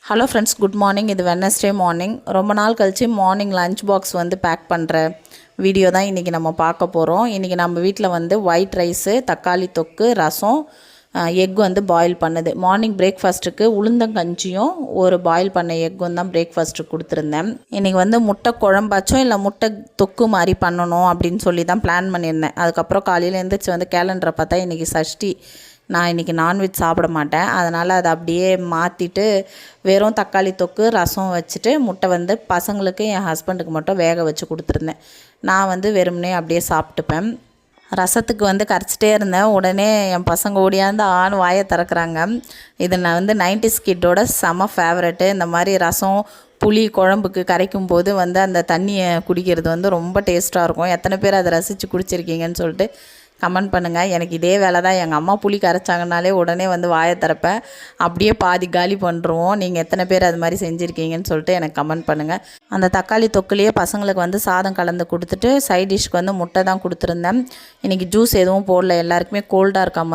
Hello friends, good morning. இது Wednesday morning. ரொம்ப நாள் கழித்து மார்னிங் லஞ்ச் பாக்ஸ் வந்து பேக் பண்ணுற வீடியோ தான் இன்றைக்கி நம்ம பார்க்க போகிறோம். இன்றைக்கி நம்ம வீட்டில் வந்து ஒயிட் ரைஸு, தக்காளி தொக்கு, ரசம், எக் வந்து பாயில் பண்ணுது. மார்னிங் பிரேக்ஃபாஸ்ட்டுக்கு உளுந்தங்கஞ்சியும் ஒரு பாயில் பண்ண எக்கும் தான் பிரேக்ஃபாஸ்ட்டுக்கு கொடுத்துருந்தேன். இன்றைக்கி வந்து முட்டை குழம்பாச்சும் இல்லை முட்டை தொக்கு மாதிரி பண்ணணும் அப்படின்னு சொல்லி தான் பிளான் பண்ணியிருந்தேன். அதுக்கப்புறம் காலையில் எழுந்திரிச்சு வந்து கேலண்டரை பார்த்தா இன்றைக்கி சஷ்டி. நான் இன்றைக்கி நான்வெஜ் சாப்பிட மாட்டேன். அதனால் அதை அப்படியே மாற்றிட்டு வெறும் தக்காளி தொக்கு ரசம் வச்சுட்டு முட்டை வந்து பசங்களுக்கு என் ஹஸ்பண்டுக்கு மட்டும் வேக வச்சு கொடுத்துருந்தேன். நான் வந்து வெறுமனே அப்படியே சாப்பிட்டுப்பேன். ரசத்துக்கு வந்து கரைச்சிட்டே இருந்தேன். உடனே என் பசங்க ஓடியாந்து ஆண் வாயை திறக்கிறாங்க. இது நான் வந்து 90s கிட்டோட செம ஃபேவரெட்டு. இந்த மாதிரி ரசம் புளி குழம்புக்கு கரைக்கும் போது வந்து அந்த தண்ணியை குடிக்கிறது வந்து ரொம்ப டேஸ்ட்டாக இருக்கும். எத்தனை பேர் அதை ரசித்து குடிச்சிருக்கீங்கன்னு சொல்லிட்டு கமெண்ட் பண்ணுங்கள். எனக்கு இதே வேலை தான். எங்கள் அம்மா புளி கரைச்சாங்கனாலே உடனே வந்து வாயை திறப்பேன். அப்படியே பாதி காலி பண்ணுறோம். நீங்கள் எத்தனை பேர் அது மாதிரி செஞ்சுருக்கீங்கன்னு சொல்லிட்டு எனக்கு கமெண்ட் பண்ணுங்கள். அந்த தக்காளி தொக்குலேயே பசங்களுக்கு வந்து சாதம் கலந்து கொடுத்துட்டு சைட் டிஷ்க்கு வந்து முட்டை தான் கொடுத்துருந்தேன். இன்றைக்கி ஜூஸ் எதுவும் போடல. எல்லாருக்குமே கோல்டாக இருக்காம